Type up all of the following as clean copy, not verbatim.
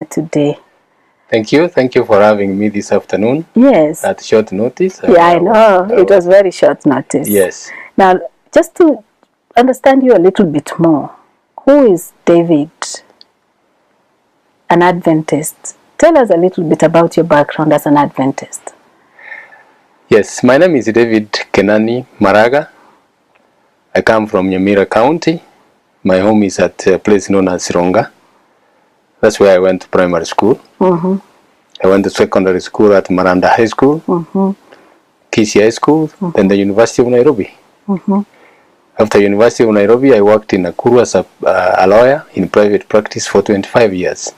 today. Thank you. Thank you for having me this afternoon. Yes. At short notice. Yeah, I know. It was very short notice. Yes. Now, just to understand you a little bit more, who is David, an Adventist? Tell us a little bit about your background as an Adventist. Yes, my name is David Kenani Maranga. I come from Nyamira County. My home is at a place known as Ronga. That's where I went to primary school. Mm-hmm. I went to secondary school at Maranga High School, Kisii High School, then the University of Nairobi. After University of Nairobi, I worked in Nakuru as a lawyer in private practice for 25 years.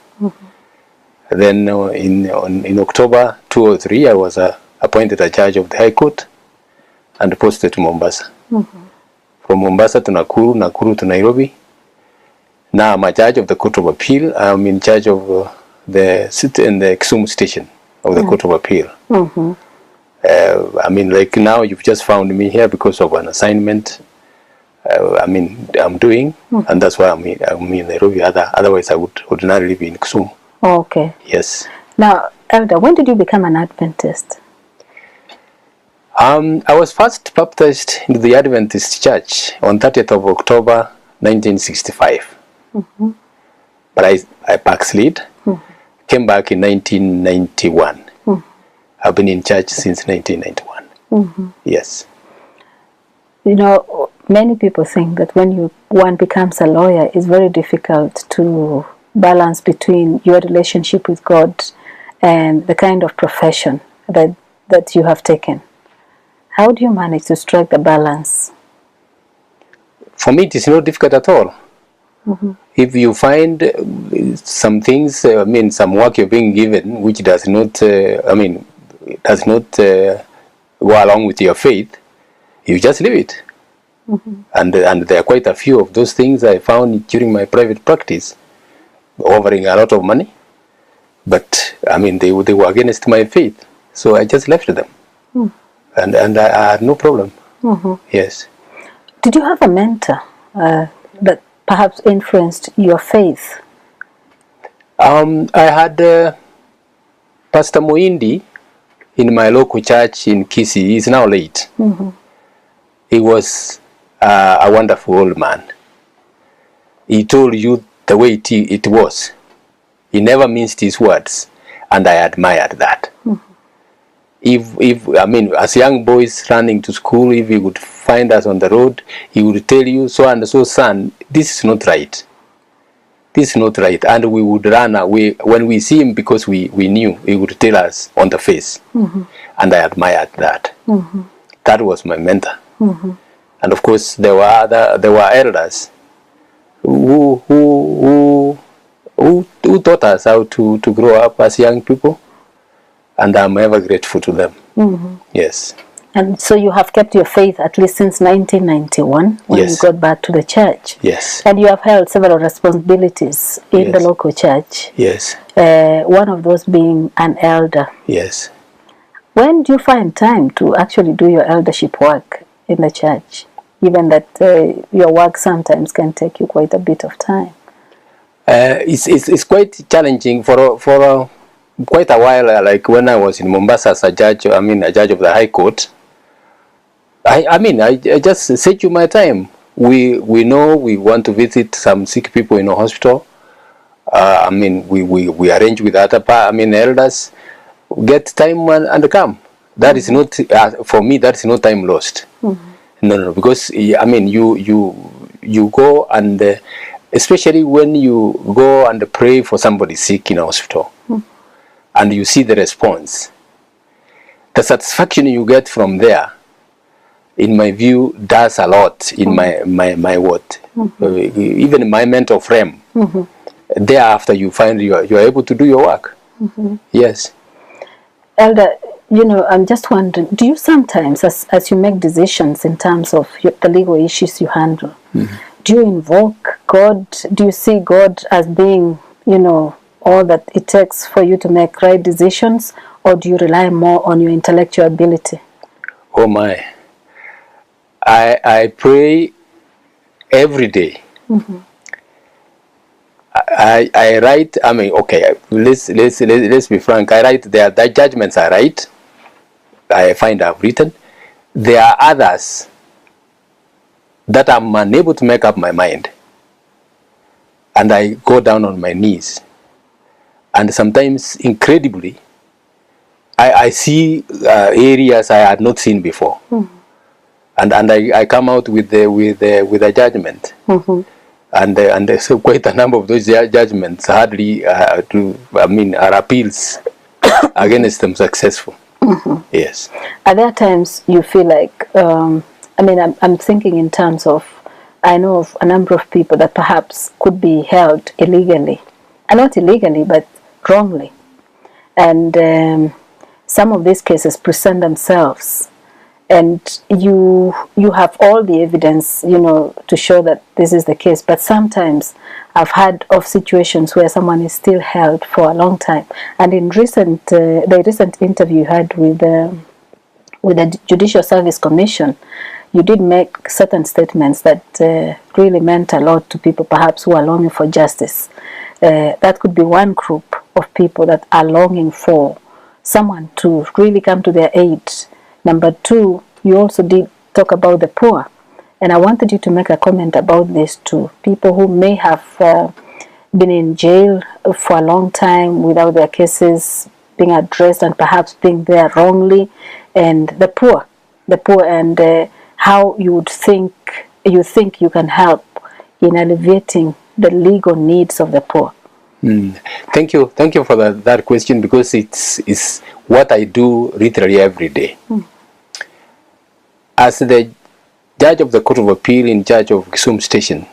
Then in October 2003, I was appointed a judge of the High Court and posted to Mombasa. From Mombasa to Nakuru, Nakuru to Nairobi. Now I'm a judge of the Court of Appeal. I'm in charge of the Kisumu station of the Court of Appeal. I mean, like now you've just found me here because of an assignment. I'm doing, and that's why I'm in Nairobi. Otherwise, I would ordinarily be in Kisumu. Okay. Yes. Now, Elder, when did you become an Adventist? I was first baptized into the Adventist Church on 30th of October, 1965. But I backslid, came back in 1991. I've been in church since 1991. Yes. You know, many people think that when one becomes a lawyer, it's very difficult to balance between your relationship with God and the kind of profession that you have taken. How do you manage to strike the balance? For me, it is not difficult at all. If you find some things, some work you're being given, which does not, go along with your faith, you just leave it. And there are quite a few of those things I found during my private practice, offering a lot of money, but they were against my faith, so I just left them, and I had no problem. Yes. Did you have a mentor that perhaps influenced your faith? I had Pastor Moindi in my local church in Kisii. He's now late. He was a wonderful old man. He told you the way it was. He never minced his words, and I admired that. If as young boys running to school, if he would find us on the road, he would tell you, so and so, son, this is not right. This is not right. And we would run away. When we see him, because we knew, he would tell us on the face. And I admired that. That was my mentor. And of course, there were elders who taught us how to grow up as young people. And I'm ever grateful to them. Yes. And so you have kept your faith at least since 1991 when you got back to the church. Yes. And you have held several responsibilities in the local church. Yes. One of those being an elder. Yes. When do you find time to actually do your eldership work in the church, given that your work sometimes can take you quite a bit of time? It's quite challenging for quite a while. Like when I was in Mombasa as a judge, a judge of the High Court. I just set you my time. We know we want to visit some sick people in a hospital. We arrange with other elders, get time and come. That is not for me. That is no time lost. No, because you go and especially when you go and pray for somebody sick in a hospital, and you see the response, the satisfaction you get from there, in my view, does a lot in my work. Even my mental frame. Thereafter, you find you are able to do your work. Yes. Elder, I'm just wondering, do you sometimes, as you make decisions in terms of the legal issues you handle, do you invoke God? Do you see God as being, all that it takes for you to make right decisions, or do you rely more on your intellectual ability? Oh my. I pray every day. I write. I mean, okay. Let's be frank. I write there. The judgments I write, I find I've written. There are others that I'm unable to make up my mind, and I go down on my knees, and sometimes, incredibly, I see areas I had not seen before, and I come out with a judgment, and so quite a number of those judgments hardly are appeals against them successful. Yes. Are there times you feel like, I'm thinking in terms of, I know of a number of people that perhaps could be held illegally, and not illegally, but wrongly. And some of these cases present themselves, and you have all the evidence, to show that this is the case. But sometimes I've heard of situations where someone is still held for a long time. And in the recent interview you had with the Judicial Service Commission, you did make certain statements that really meant a lot to people perhaps who are longing for justice. That could be one group of people that are longing for someone to really come to their aid. Number two, you also did talk about the poor. And I wanted you to make a comment about this too. People who may have been in jail for a long time without their cases being addressed and perhaps being there wrongly. And the poor, and how you think you can help in alleviating the legal needs of the poor. Thank you for that question, because it's what I do literally every day. As the judge of the Court of Appeal in charge of Kisumu Station,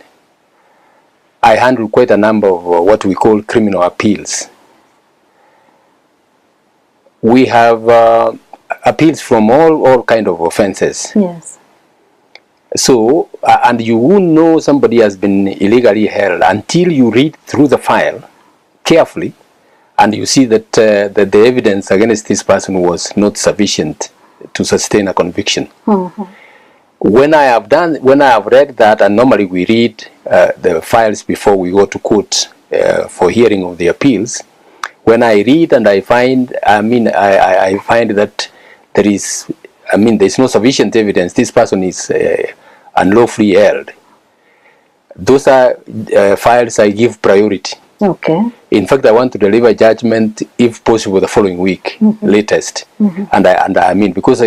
I handle quite a number of what we call criminal appeals. We have appeals from all kind of offenses. Yes. So, and you won't know somebody has been illegally held until you read through the file carefully, and you see that the evidence against this person was not sufficient to sustain a conviction. When I have read that, and normally we read the files before we go to court for hearing of the appeals. When I read and I find, I find that there's no sufficient evidence this person is unlawfully held. Those are files I give priority. Okay. In fact, I want to deliver judgment, if possible, the following week, latest. And because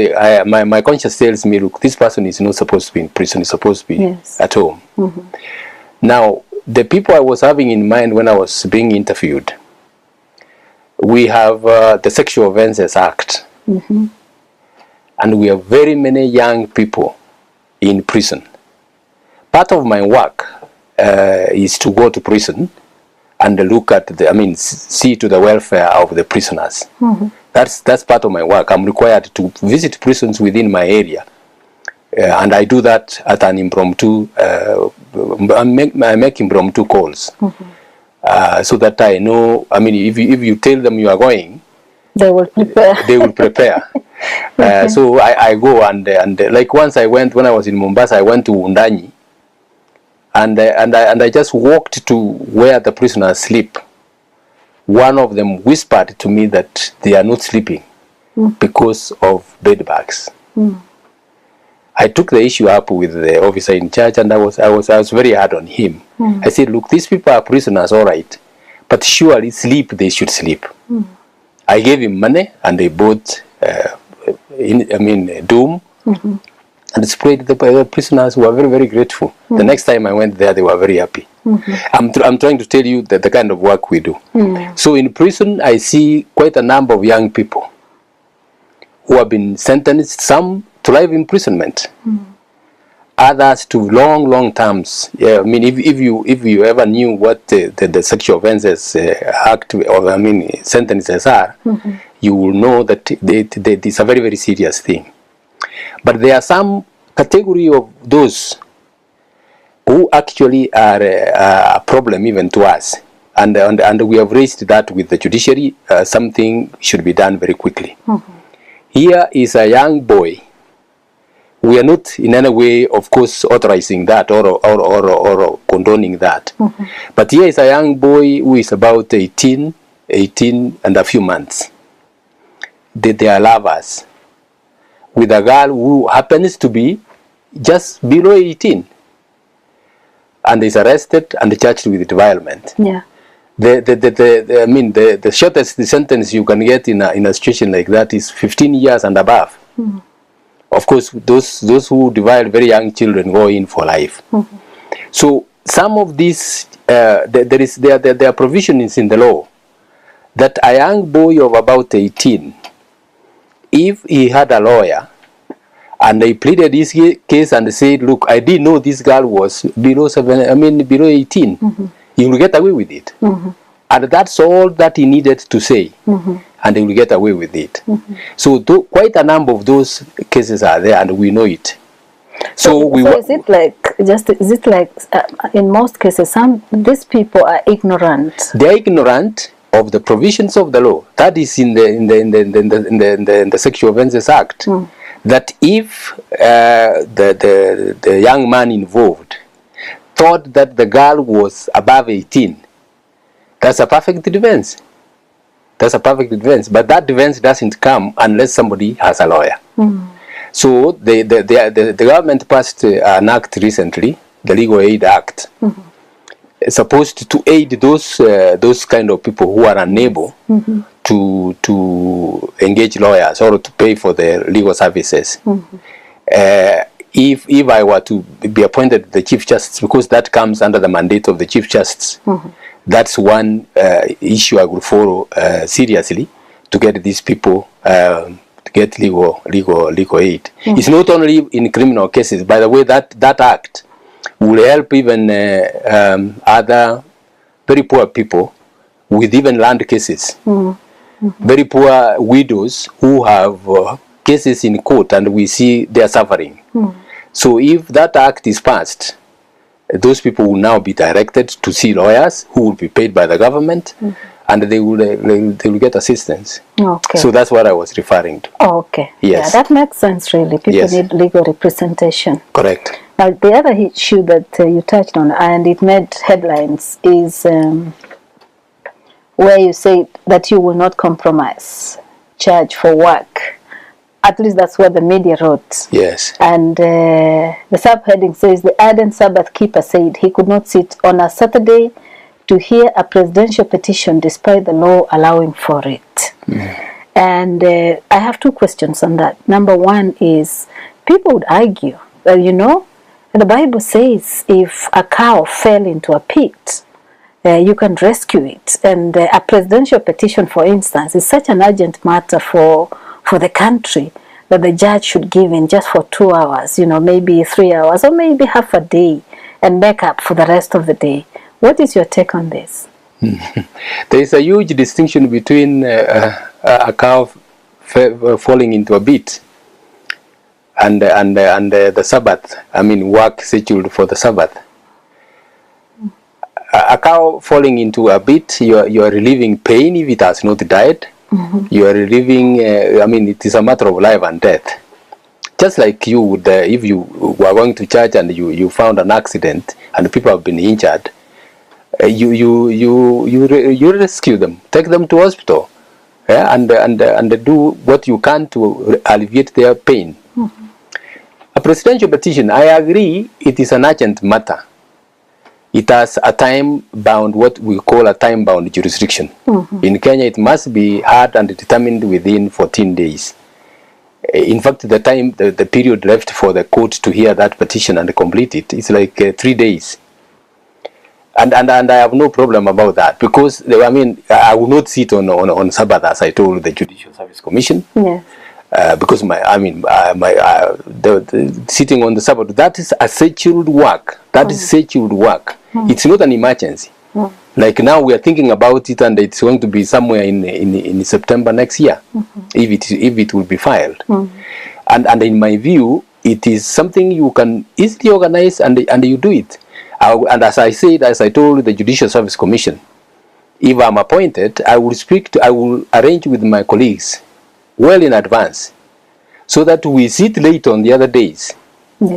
my conscience tells me, look, this person is not supposed to be in prison; he's supposed to be at home. Now, the people I was having in mind when I was being interviewed, we have the Sexual Offences Act, and we have very many young people in prison. Part of my work is to go to prison and look at see to the welfare of the prisoners. That's part of my work. I'm required to visit prisons within my area, and I do that at an impromptu. I make impromptu calls, so that I know. If you tell them you are going, they will prepare. They will prepare. So I go and like once when I was in Mombasa, I went to Undanyi. And I just walked to where the prisoners sleep. One of them whispered to me that they are not sleeping because of bed bugs. I took the issue up with the officer in charge, and I was very hard on him. I said, look, these people are prisoners, all right, but surely they should sleep. I gave him money, and they bought Doom. And sprayed the prisoners were very, very grateful. The next time I went there, they were very happy. I'm trying to tell you that the kind of work we do. So in prison, I see quite a number of young people who have been sentenced, some to life imprisonment, others to long terms. Yeah, if you ever knew what the Sexual Offences Act or sentences are, you will know that it's a very, very serious thing. But there are some category of those who actually are a problem even to us, and we have raised that with the judiciary. Something should be done very quickly. Here is a young boy We are not in any way, of course, authorizing that or condoning that. But here is a young boy who is about 18 and a few months. They are lovers with a girl who happens to be just below 18 and is arrested and charged with defilement. Yeah. The shortest sentence you can get in a situation like that is 15 years and above. Of course, those who defile very young children go in for life. So some of these, there are provisions in the law that a young boy of about 18, if he had a lawyer and they pleaded his case and said, look, I didn't know this girl was below 18, he will get away with it. And that's all that he needed to say. And he will get away with it. So quite a number of those cases are there, and we know it. So is it like in most cases these people are ignorant? They are ignorant of the provisions of the law. That is in the Sexual Offences Act. That if the young man involved thought that the girl was above 18, that's a perfect defense. That's a perfect defense, but that defense doesn't come unless somebody has a lawyer. So the government passed an act recently, the Legal Aid Act, supposed to aid those kind of people who are unable to engage lawyers or to pay for their legal services. If I were to be appointed the Chief Justice, because that comes under the mandate of the Chief Justice, that's one issue I will follow seriously, to get these people to get legal aid. It's not only in criminal cases. By the way, that act will help even other very poor people with even land cases. Very poor widows who have cases in court, and we see they are suffering. So if that act is passed, those people will now be directed to see lawyers who will be paid by the government, and they will get assistance. Okay. So that's what I was referring to. Okay. Yes. Yeah, that makes sense, really. People need legal representation. Correct. Now, the other issue that you touched on, and it made headlines, is where you say that you will not compromise charge for work. At least that's what the media wrote. Yes. And the subheading says, the ardent Sabbath keeper said he could not sit on a Saturday to hear a presidential petition despite the law allowing for it. And I have two questions on that. Number one is, people would argue that, the Bible says if a cow fell into a pit, you can rescue it. And a presidential petition, for instance, is such an urgent matter for the country that the judge should give in just for 2 hours, maybe 3 hours, or maybe half a day, and make up for the rest of the day. What is your take on this? There is a huge distinction between a cow falling into a pit and the Sabbath. Work scheduled for the Sabbath. A cow falling into a pit, you are relieving pain if it has not died. You are relieving, it is a matter of life and death. Just like you would, if you were going to church and you found an accident and people have been injured, you rescue them, take them to hospital, and do what you can to alleviate their pain. A presidential petition, I agree, it is an urgent matter. It has a time-bound, what we call a time-bound jurisdiction. In Kenya, it must be heard and determined within 14 days. In fact, the period left for the court to hear that petition and complete it is like 3 days. And I have no problem about that, because I will not sit on Sabbath, as I told the Judicial Service Commission. Yes. Because sitting on the Sabbath, that is a scheduled work. That is scheduled work. It's not an emergency. Like now we are thinking about it, and it's going to be somewhere in September next year, if it will be filed. And in my view, it is something you can easily organize, and you do it. And as I told the Judicial Service Commission, if I'm appointed, I will arrange with my colleagues well in advance, so that we sit late on the other days,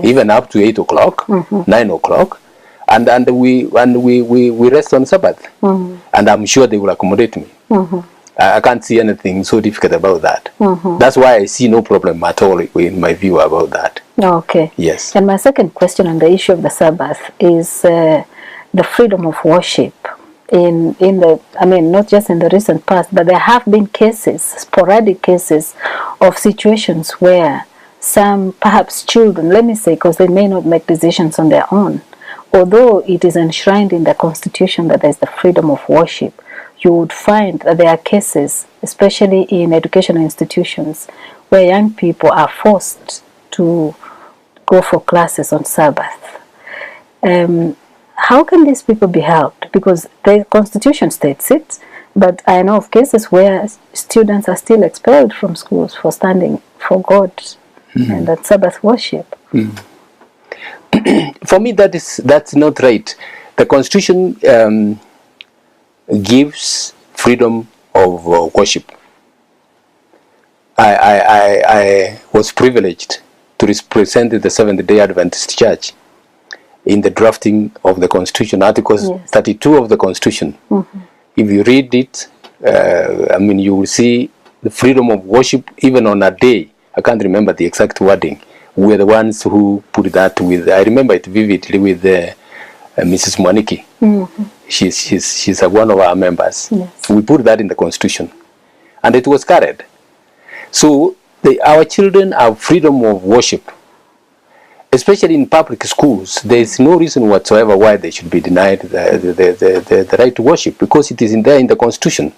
even up to 8 o'clock, 9 o'clock, and we rest on Sabbath. And I'm sure they will accommodate me. I can't see anything so difficult about that. That's why I see no problem at all in my view about that. Okay. Yes. And my second question on the issue of the Sabbath is the freedom of worship. In the, I mean, not just in the recent past, but there have been cases, sporadic cases of situations where some, perhaps children, let me say, because they may not make decisions on their own, although it is enshrined in the Constitution that there is the freedom of worship, you would find that there are cases, especially in educational institutions, where young people are forced to go for classes on Sabbath. How can these people be helped? Because the Constitution states it, but I know of cases where students are still expelled from schools for standing for God and that Sabbath worship. For me, that's not right. The Constitution gives freedom of worship. I was privileged to represent the Seventh-day Adventist Church in the drafting of the Constitution, Articles 32 of the Constitution. If you read it, I mean, you will see the freedom of worship even on a day. I can't remember the exact wording. We're the ones who put that with, I remember it vividly with Mrs. Mwaniki. She's one of our members. We put that in the Constitution, and it was carried. So our children have freedom of worship, especially in public schools. There is no reason whatsoever why they should be denied the right to worship, because it is there in the Constitution.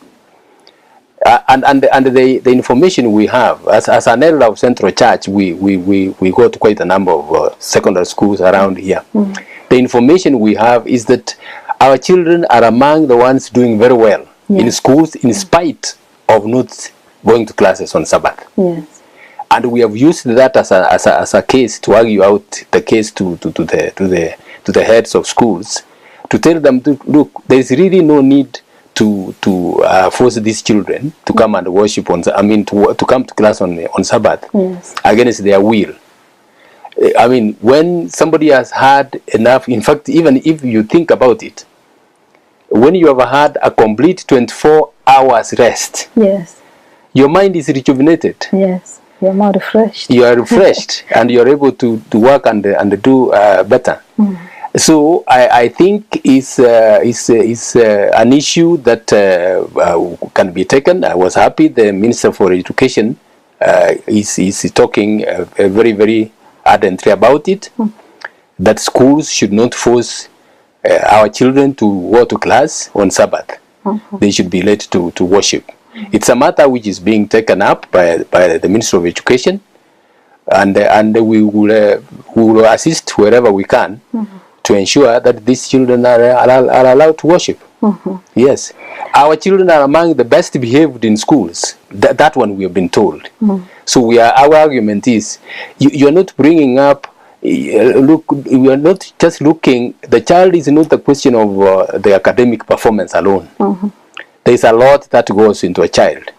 And the information we have as an elder of Central Church, we go to quite a number of secondary schools around here. The information we have is that our children are among the ones doing very well in schools, in spite of not going to classes on Sabbath. And we have used that as a case to argue out the case to the heads of schools, to tell them, look, there is really no need to force these children to come and worship to come to class on Sabbath against their will. I mean, when somebody has had enough, in fact, even if you think about it, when you have had a complete 24 hours rest, your mind is rejuvenated. You're more refreshed. You are refreshed and you're able to work and do better. So I think it's an issue that can be taken. I was happy the Minister for Education is talking very, very ardently about it, that schools should not force our children to go to class on Sabbath. They should be led to worship. It's a matter which is being taken up by the Minister of Education, and we will assist wherever we can to ensure that these children are allowed to worship. Yes, our children are among the best behaved in schools. That one we have been told. So our argument is, you are not bringing up. Look, we are not just looking. The child is not the question of the academic performance alone. There is a lot that goes into a child.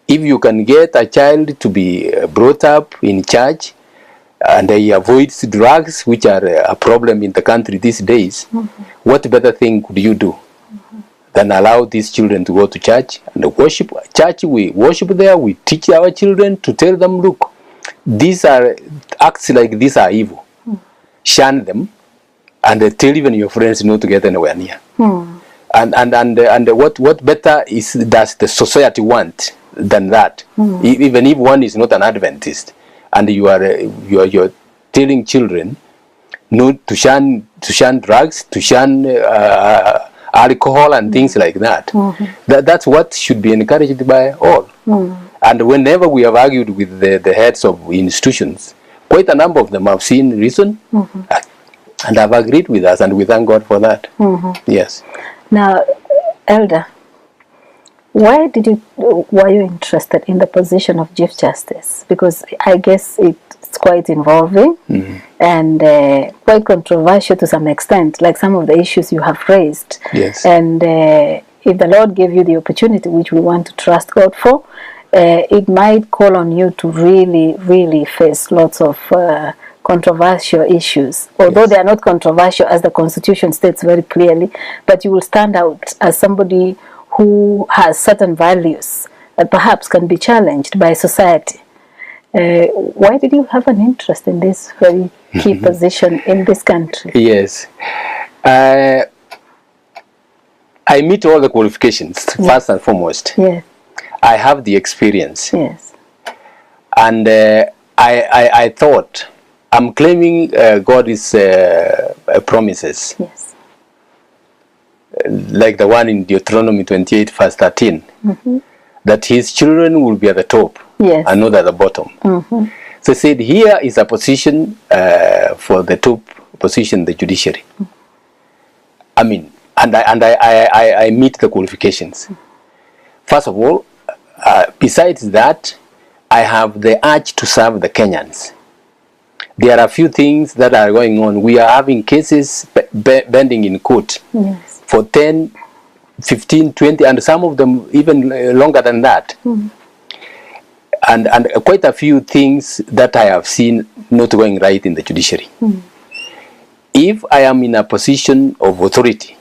If you can get a child to be brought up in church, and he avoids drugs, which are a problem in the country these days, what better thing could you do than allow these children to go to church and worship? Church, we worship there, we teach our children to tell them, look, these are acts like these are evil. Shun them, and tell even your friends not to get anywhere near. And what better does the society want than that? Even if one is not an Adventist, and you're telling children not to shun drugs, to shun alcohol and things like that. That's what should be encouraged by all. And whenever we have argued with the heads of institutions, quite a number of them have seen reason and have agreed with us, and we thank God for that. Yes. Now, Elder, why were you interested in the position of Chief Justice? Because I guess it's quite involving and quite controversial to some extent, like some of the issues you have raised. Yes. And if the Lord gave you the opportunity, which we want to trust God for, it might call on you to really face lots of controversial issues, although they are not controversial as the Constitution states very clearly, but you will stand out as somebody who has certain values that perhaps can be challenged by society. Why did you have an interest in this very key position in this country? Yes. I meet all the qualifications, first and foremost. Yes. I have the experience. Yes. And I thought, I'm claiming God's promises. Yes. Like the one in Deuteronomy 28, verse 13. That his children will be at the top, yes, and not at the bottom. So he said, here is a position for the top position, the judiciary. I mean, and I meet the qualifications. First of all, besides that, I have the urge to serve the Kenyans. There are a few things that are going on. We are having cases pending in court, yes, for 10, 15, 20, and some of them even longer than that. And quite a few things that I have seen not going right in the judiciary. If I am in a position of authority,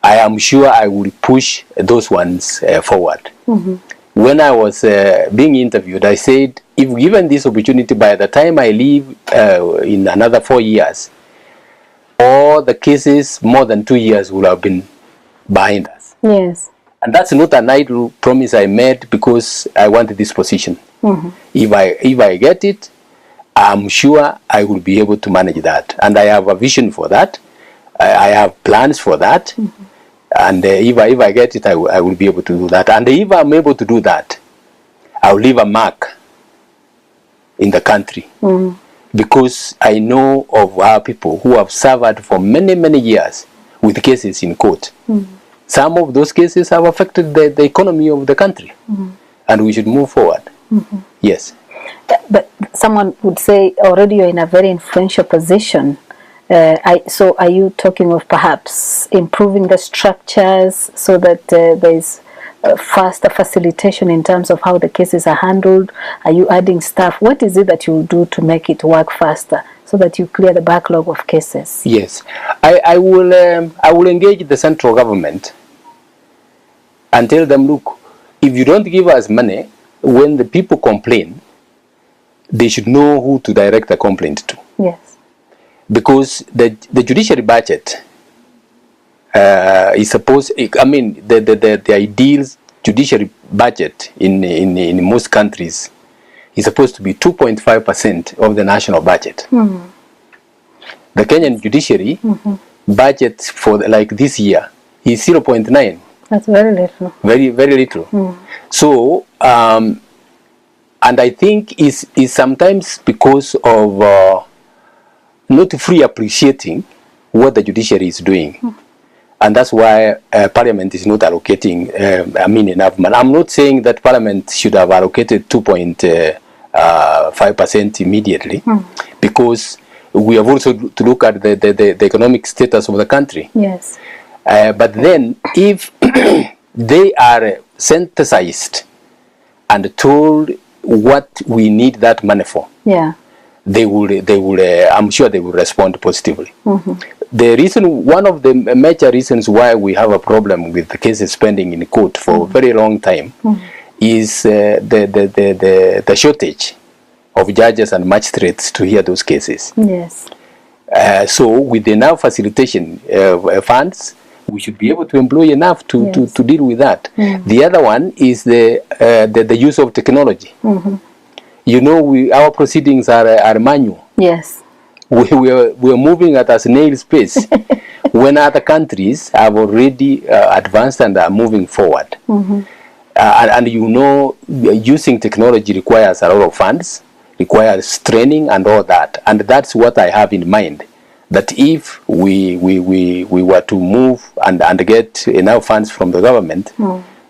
I am sure I will push those ones forward. When I was being interviewed, I said, if given this opportunity, by the time I leave in another 4 years, all the cases more than 2 years will have been behind us. yes, And that's not an idle promise I made because I wanted this position. If I get it, I'm sure I will be able to manage that. And I have a vision for that. I have plans for that. And if I get it, I will be able to do that. And if I'm able to do that, I'll leave a mark in the country. Because I know of our people who have suffered for many, many years with cases in court. Some of those cases have affected the economy of the country. And we should move forward. Yes. But someone would say already you're in a very influential position. So are you talking of perhaps improving the structures so that there is faster facilitation in terms of how the cases are handled? Are you adding staff? What is it that you will do to make it work faster so that you clear the backlog of cases? Yes, I will engage the central government and tell them, look, if you don't give us money, when the people complain, they should know who to direct a complaint to. Yes. Because the judiciary budget is supposed, I mean, the ideal judiciary budget in most countries is supposed to be 2.5% of the national budget. The Kenyan judiciary budget for like this year is 0.9. That's very little. Very, very little. So, and I think is sometimes because of not fully appreciating what the judiciary is doing. And that's why Parliament is not allocating, enough money. I'm not saying that Parliament should have allocated 2.5% immediately, because we have also to look at the economic status of the country. Yes. But then, if they are synthesized and told what we need that money for, yeah, they will. I'm sure they will respond positively. The reason, one of the major reasons why we have a problem with the cases pending in court for a very long time, is the shortage of judges and magistrates to hear those cases. Yes. So with enough facilitation funds, we should be able to employ enough to deal with that. The other one is the use of technology. You know, our proceedings are manual. Yes. We're moving at a snail's pace when other countries have already advanced and are moving forward. And you know, using technology requires a lot of funds, requires training and all that. And that's what I have in mind, that if we were to move and get enough funds from the government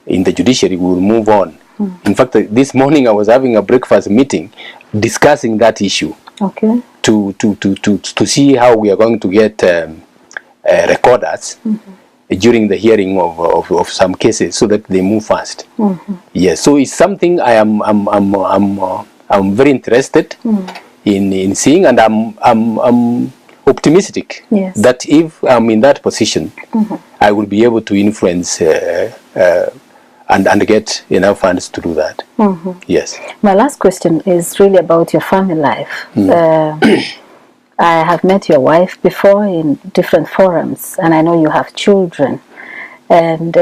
in the judiciary, we will move on. In fact, this morning I was having a breakfast meeting discussing that issue. Okay. To see how we are going to get recorders during the hearing of some cases, so that they move fast. Yes, so it's something I'm very interested in seeing, and I'm optimistic that if I'm in that position, I will be able to influence and get enough funds to do that. Yes. My last question is really about your family life. I have met your wife before in different forums, and I know you have children. And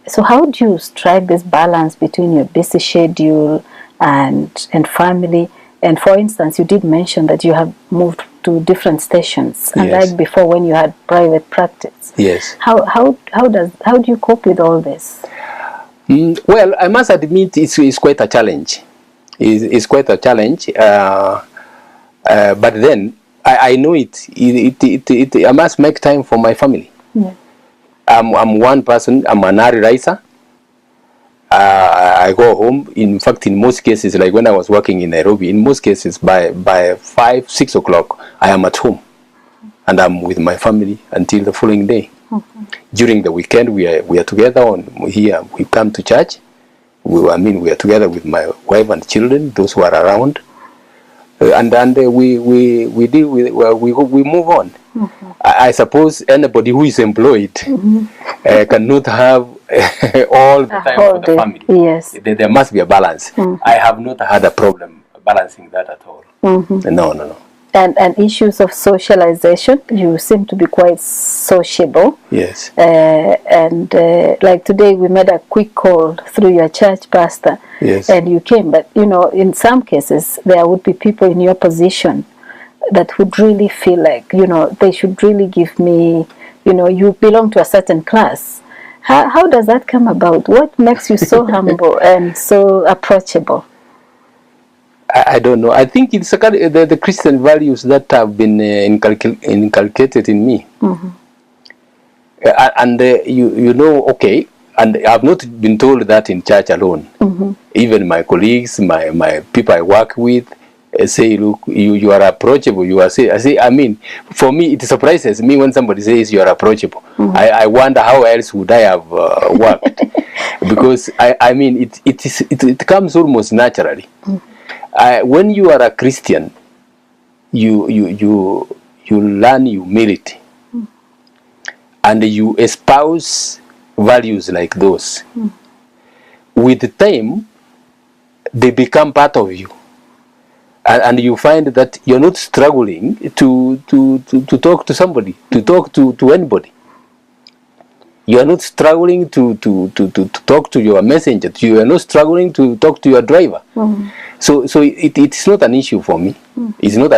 so how do you strike this balance between your busy schedule and family? And for instance, you did mention that you have moved to different stations, unlike before when you had private practice. Yes. How do you cope with all this? Well, I must admit it's quite a challenge. It's quite a challenge. But then I know it. I must make time for my family. Yeah. I'm one person. I'm an early riser. I go home. In fact, in most cases, like when I was working in Nairobi, in most cases by 5, 6 o'clock, I am at home, and I'm with my family until the following day. During the weekend, we are together here. We come to church. We are together with my wife and children, those who are around, and we deal with. We move on. I suppose anybody who is employed cannot have all the time for the family. Yes, there must be a balance. I have not had a problem balancing that at all. No. And issues of socialization, you seem to be quite sociable. Yes. Like today, we made a quick call through your church pastor. Yes. And you came, but in some cases, there would be people in your position that would really feel like, they should really give me, you belong to a certain class. How does that come about? What makes you so humble and so approachable? I don't know. I think it's the Christian values that have been inculcated in me. And okay, and I've not been told that in church alone. Even my colleagues, my people I work with, say, look, you are approachable. For me, it surprises me when somebody says you are approachable. I wonder how else would I have worked, because it comes almost naturally. When you are a Christian, you learn humility, and you espouse values like those. With the time, they become part of you. And you find that you're not struggling to talk to somebody, to talk to anybody. You are not struggling to talk to your messenger. You are not struggling to talk to your driver. So it's not an issue for me. It's not.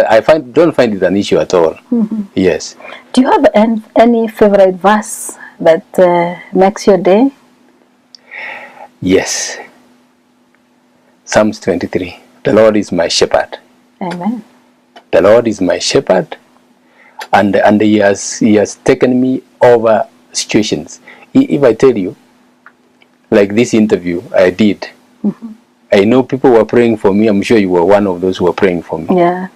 Don't find it an issue at all. Yes. Do you have any favorite verse that makes your day? Yes. Psalms 23. The Lord is my shepherd. Amen. The Lord is my shepherd, and He has taken me over situations. If I tell you, like this interview I did, I know people were praying for me. I'm sure you were one of those who were praying for me. Yeah.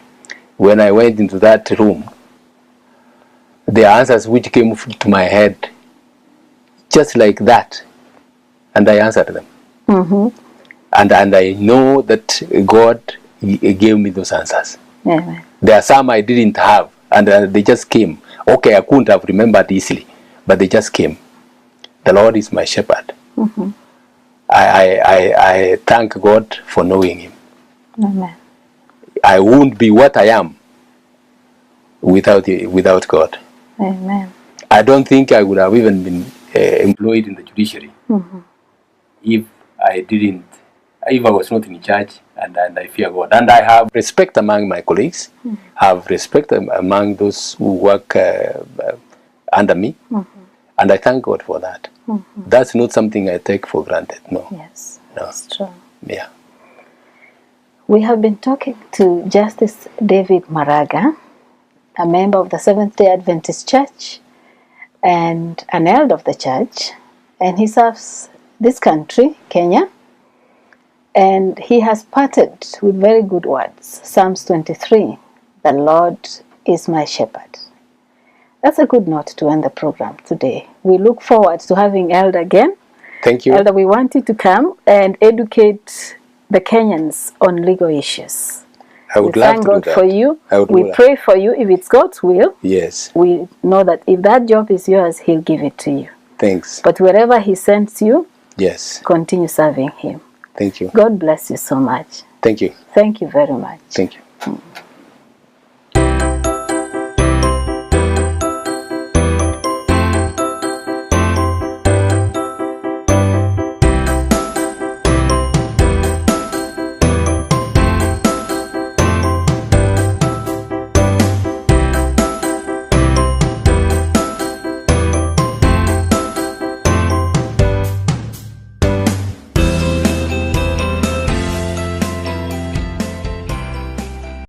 When I went into that room, the answers which came to my head, just like that, and I answered them. And I know that God gave me those answers. Amen. There are some I didn't have, and they just came. Okay, I couldn't have remembered easily, but they just came. The Lord is my shepherd. I thank God for knowing Him. Amen. I wouldn't be what I am without God. Amen. I don't think I would have even been employed in the judiciary if I was not in church, and I fear God. And I have respect among my colleagues, have respect among those who work under me, and I thank God for that. That's not something I take for granted, no. Yes, No. that's true. Yeah. We have been talking to Justice David Maranga, a member of the Seventh-day Adventist Church and an elder of the church, and he serves this country, Kenya, and he has parted with very good words. Psalms 23, the Lord is my shepherd. That's a good note to end the program today. we look forward to having Elder again. Thank you. Elder, we want you to come and educate the Kenyans on legal issues. I would We love thank to do God that. for you. I would We do that. pray for you. If it's God's will, Yes. we know that if that job is yours, He'll give it to you. Thanks. But wherever He sends you, Yes. continue serving Him. Thank you. God bless you so much. Thank you. Thank you very much. Thank you.